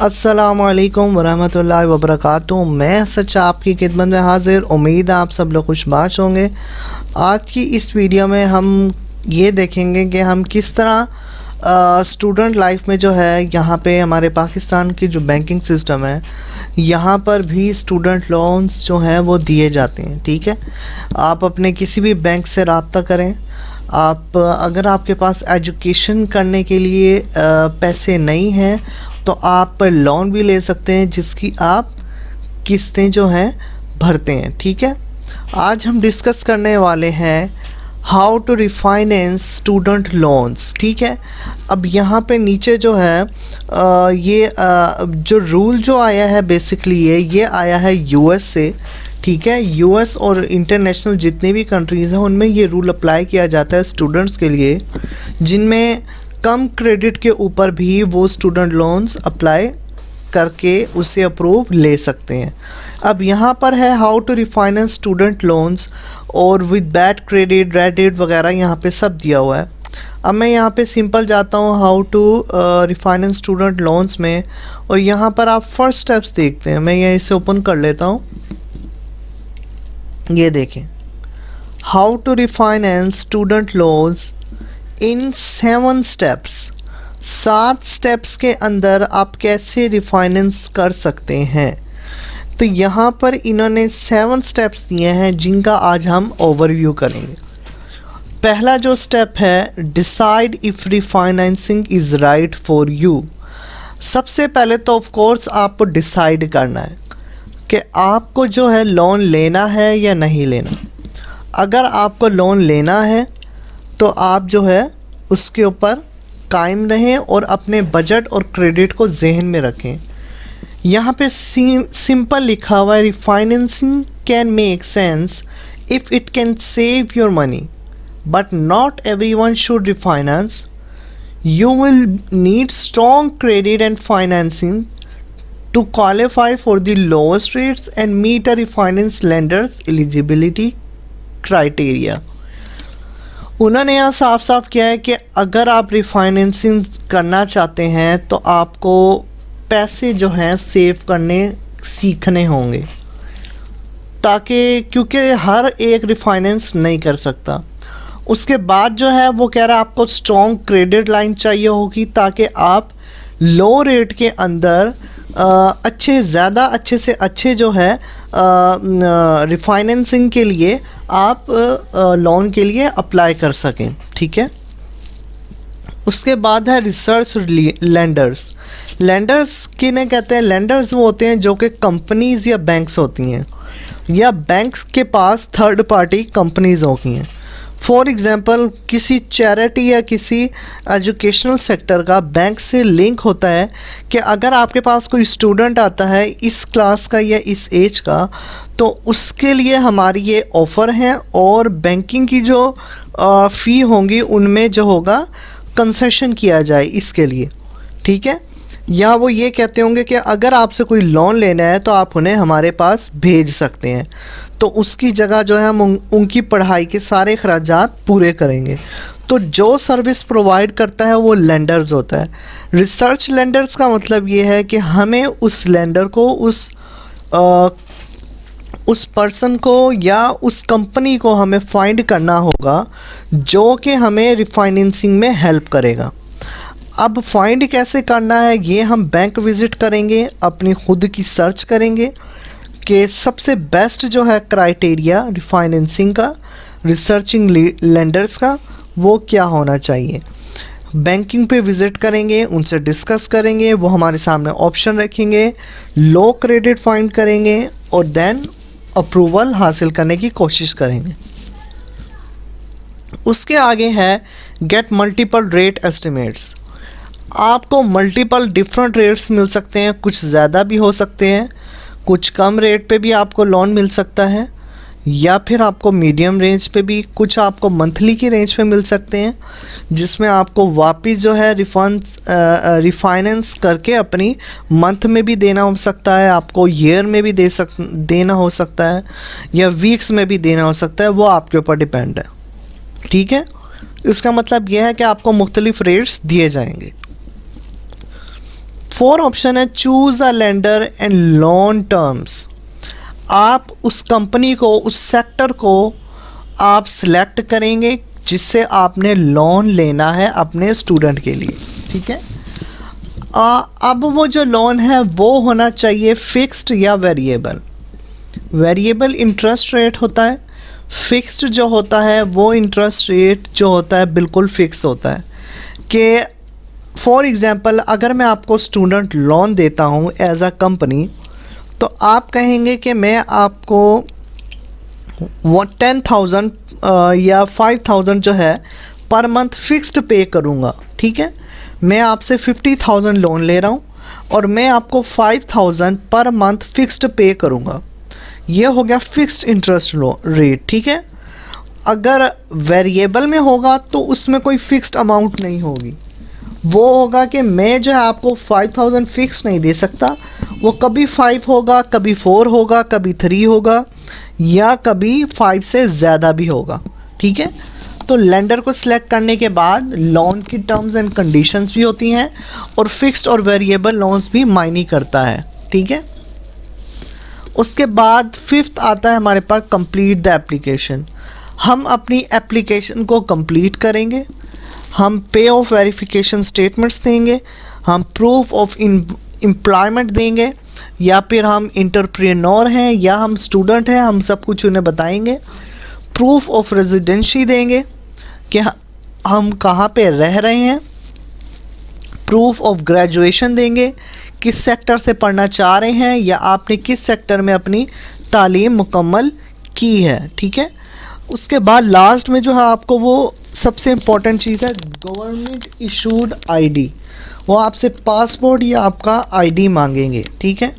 अस्सलामुअलैकुम वरहमतुल्लाहि वबरकातुहू। मैं सच आपकी खिदमत में हाजिर। उम्मीद है आप सब लोग खुशबाश होंगे। आज की इस वीडियो में हम ये देखेंगे कि हम किस तरह स्टूडेंट लाइफ में जो है यहाँ पे हमारे पाकिस्तान की जो बैंकिंग सिस्टम है यहाँ पर भी स्टूडेंट लोन्स जो हैं वो दिए जाते हैं। ठीक है, आप अपने किसी भी बैंक से रब्ता करें। आप अगर आपके पास एजुकेशन करने के लिए पैसे नहीं हैं तो आप लोन भी ले सकते हैं जिसकी आप किस्तें जो हैं भरते हैं। ठीक है, आज हम डिस्कस करने वाले हैं how to refinance student loans. ठीक है, अब यहाँ पे नीचे जो है जो रूल जो आया है बेसिकली ये आया है यूएस से। ठीक है, यूएस और इंटरनेशनल जितने भी कंट्रीज़ हैं उनमें ये रूल अप्लाई किया जाता है स्टूडेंट्स के लिए जिनमें कम क्रेडिट के ऊपर भी वो स्टूडेंट लोन्स अप्लाई करके उसे अप्रूव ले सकते हैं। अब यहाँ पर है how to refinance student loans और विद बैड क्रेडिट रेडिट वगैरह यहाँ पे सब दिया हुआ है। अब मैं यहाँ पे सिंपल जाता हूँ how to refinance student loans में और यहाँ पर आप फर्स्ट स्टेप्स देखते हैं। मैं ये इसे ओपन कर लेता हूँ। ये देखें, how to refinance student loans in 7 steps. 7 steps के अंदर आप कैसे रिफाइनेंस कर सकते हैं। तो यहाँ पर इन्होंने 7 स्टेप्स दिए हैं जिनका आज हम ओवरव्यू करेंगे। पहला जो स्टेप है, decide if refinancing is right for you. सबसे पहले तो ऑफ कोर्स आपको डिसाइड करना है कि आपको जो है लोन लेना है या नहीं लेना। अगर आपको लोन लेना है तो आप जो है उसके ऊपर कायम रहें और अपने बजट और क्रेडिट को जहन में रखें। यहाँ पे सिंपल लिखा हुआ है, refinancing can make sense if it can save your money but not everyone should refinance. You will need strong credit and financing to qualify for the lowest rates and meet a refinance lender's eligibility criteria। उन्होंने यहाँ साफ साफ किया है कि अगर आप refinancing करना चाहते हैं तो आपको पैसे जो हैं सेव करने सीखने होंगे ताकि क्योंकि हर एक रिफाइनेंस नहीं कर सकता। उसके बाद जो है वो कह रहा है आपको स्ट्रॉन्ग क्रेडिट लाइन चाहिए होगी ताकि आप लो रेट के अंदर ज़्यादा अच्छे से अच्छे जो है रिफाइनेंसिंग के लिए आप लोन के लिए अप्लाई कर सकें। ठीक है, उसके बाद है रिसर्च लेंडर्स। लेंडर्स किन्हें कहते हैं? लेंडर्स वो होते हैं जो कि कंपनीज़ या बैंक्स होती हैं या बैंक्स के पास थर्ड पार्टी कंपनीज़ होती हैं। फॉर एग्ज़ाम्पल किसी चैरिटी या किसी एजुकेशनल सेक्टर का बैंक से लिंक होता है कि अगर आपके पास कोई स्टूडेंट आता है इस क्लास का या इस एज का तो उसके लिए हमारी ये ऑफ़र है और बैंकिंग की जो फ़ी होंगी उनमें जो होगा कंसेशन किया जाए इसके लिए। ठीक है, या वो ये कहते होंगे कि अगर आपसे कोई लोन लेना है तो आप उन्हें हमारे पास भेज सकते हैं तो उसकी जगह जो है हम उनकी पढ़ाई के सारे अखराजात पूरे करेंगे। तो जो सर्विस प्रोवाइड करता है वो लेंडर्स होता है। रिसर्च लेंडर्स का मतलब ये है कि हमें उस लेंडर को उस पर्सन को या उस कंपनी को हमें फाइंड करना होगा जो कि हमें रिफाइनेंसिंग में हेल्प करेगा। अब फाइंड कैसे करना है ये हम बैंक विज़िट करेंगे, अपनी खुद की सर्च करेंगे कि सबसे बेस्ट जो है क्राइटेरिया रिफाइनेंसिंग का, रिसर्चिंग लेंडर्स का वो क्या होना चाहिए। बैंकिंग पे विज़िट करेंगे, उनसे डिस्कस करेंगे, वो हमारे सामने ऑप्शन रखेंगे, लो क्रेडिट फाइंड करेंगे और देन अप्रूवल हासिल करने की कोशिश करेंगे। उसके आगे है गेट मल्टीपल रेट एस्टिमेट्स। आपको मल्टीपल डिफरेंट रेट्स मिल सकते हैं, कुछ ज़्यादा भी हो सकते हैं, कुछ कम रेट पे भी आपको लोन मिल सकता है या फिर आपको मीडियम रेंज पे भी, कुछ आपको मंथली की रेंज पे मिल सकते हैं जिसमें आपको वापस जो है रिफाइनेंस करके अपनी मंथ में भी देना हो सकता है, आपको ईयर में भी देना हो सकता है या वीक्स में भी देना हो सकता है, वो आपके ऊपर डिपेंड है। ठीक है, इसका मतलब यह है कि आपको मुख्तलिफ रेट्स दिए जाएंगे। 4 ऑप्शन है choose a lender and loan terms. आप उस कंपनी को, उस सेक्टर को आप सिलेक्ट करेंगे जिससे आपने लोन लेना है अपने स्टूडेंट के लिए, ठीक है। अब वो जो लोन है वो होना चाहिए फिक्स्ड या वेरिएबल। वेरिएबल इंटरेस्ट रेट होता है, फिक्स्ड जो होता है वो इंटरेस्ट रेट जो होता है बिल्कुल फिक्स होता है। कि फॉर एग्ज़ाम्पल अगर मैं आपको स्टूडेंट लोन देता हूँ एज अ कंपनी, तो आप कहेंगे कि मैं आपको 10,000 या 5,000 जो है पर मंथ फिक्स्ड पे करूँगा, ठीक है। मैं आपसे 50,000 लोन ले रहा हूँ और मैं आपको 5,000 पर मंथ फिक्स्ड पे करूँगा। ये हो गया फिक्स्ड इंटरेस्ट रेट, ठीक है। अगर वेरिएबल में होगा तो उसमें कोई फिक्स्ड अमाउंट नहीं होगी। वो होगा कि मैं जो है आपको 5,000 फिक्स नहीं दे सकता, वो कभी 5 होगा, कभी 4 होगा, कभी 3 होगा या कभी 5 से ज़्यादा भी होगा, ठीक है। तो लेंडर को सिलेक्ट करने के बाद लोन की टर्म्स एंड कंडीशंस भी होती हैं और फिक्स्ड और वेरिएबल लोन्स भी मायने करता है, ठीक है। उसके बाद 5th आता है हमारे पास कंप्लीट द एप्लीकेशन। हम अपनी एप्लीकेशन को कंप्लीट करेंगे, हम पे ऑफ वेरिफिकेशन स्टेटमेंट्स देंगे, हम प्रूफ ऑफ एम्प्लॉयमेंट देंगे, या फिर हम इंटरप्रेन्योर हैं या हम स्टूडेंट हैं, हम सब कुछ उन्हें बताएंगे। प्रूफ ऑफ रेजिडेंसी देंगे कि हम कहाँ पे रह रहे हैं। प्रूफ ऑफ ग्रेजुएशन देंगे, किस सेक्टर से पढ़ना चाह रहे हैं या आपने किस सेक्टर में अपनी तालीम मुकम्मल की है, ठीक है। उसके बाद लास्ट में जो है आपको वो सबसे इम्पॉर्टेंट चीज़ है गवर्नमेंट इशूड आईडी। वो आपसे पासपोर्ट या आपका आईडी मांगेंगे, ठीक है,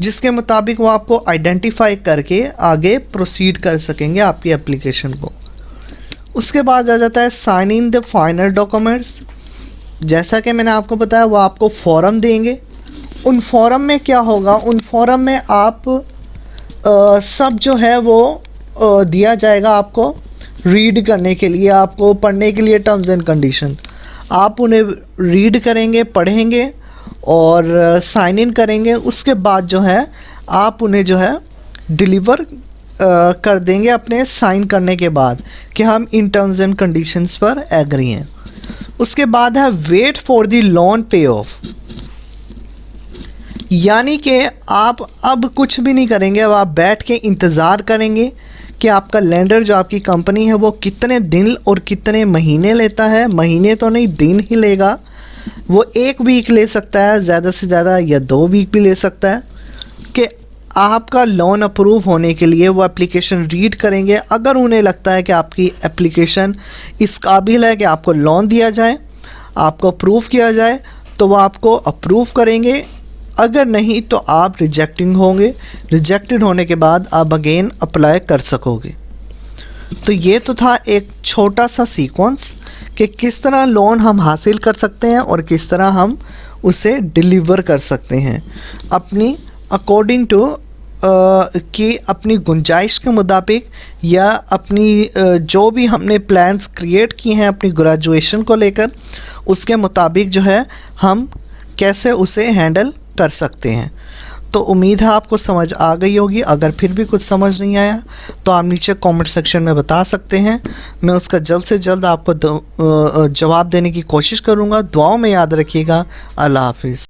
जिसके मुताबिक वो आपको आइडेंटिफाई करके आगे प्रोसीड कर सकेंगे आपकी एप्लीकेशन को। उसके बाद आ जाता है sign in the final documents. जैसा कि मैंने आपको बताया वो आपको फॉर्म देंगे। उन फॉर्म में क्या होगा, उन फॉर्म में आप सब जो है वो दिया जाएगा आपको रीड करने के लिए, आपको पढ़ने के लिए टर्म्स एंड कंडीशन। आप उन्हें रीड करेंगे, पढ़ेंगे और साइन इन करेंगे। उसके बाद जो है आप उन्हें जो है डिलीवर कर देंगे अपने साइन करने के बाद कि हम इन टर्म्स एंड कंडीशंस पर एग्री हैं। उसके बाद है वेट फॉर द लोन पे ऑफ, यानी कि आप अब कुछ भी नहीं करेंगे, अब आप बैठ के इंतज़ार करेंगे कि आपका लेंडर जो आपकी कंपनी है वो कितने दिन और कितने महीने लेता है। महीने तो नहीं, दिन ही लेगा। वो 1 वीक ले सकता है ज़्यादा से ज़्यादा, या 2 वीक भी ले सकता है कि आपका लोन अप्रूव होने के लिए वो एप्लीकेशन रीड करेंगे। अगर उन्हें लगता है कि आपकी एप्लीकेशन इस काबिल है कि आपको लोन दिया जाए, आपको अप्रूव किया जाए, तो वो आपको अप्रूव करेंगे। अगर नहीं तो आप रिजेक्टिंग होंगे। रिजेक्टेड होने के बाद आप अगेन अप्लाई कर सकोगे। तो ये तो था एक छोटा सा सीक्वेंस कि किस तरह लोन हम हासिल कर सकते हैं और किस तरह हम उसे डिलीवर कर सकते हैं अपनी अकॉर्डिंग टू कि अपनी गुंजाइश के मुताबिक या अपनी जो भी हमने प्लान्स क्रिएट किए हैं अपनी ग्रेजुएशन को लेकर, उसके मुताबिक जो है हम कैसे उसे हैंडल कर सकते हैं। तो उम्मीद है आपको समझ आ गई होगी। अगर फिर भी कुछ समझ नहीं आया तो आप नीचे कमेंट सेक्शन में बता सकते हैं, मैं उसका जल्द से जल्द आपको जवाब देने की कोशिश करूँगा। दुआओं में याद रखिएगा। अल्लाह हाफिज़।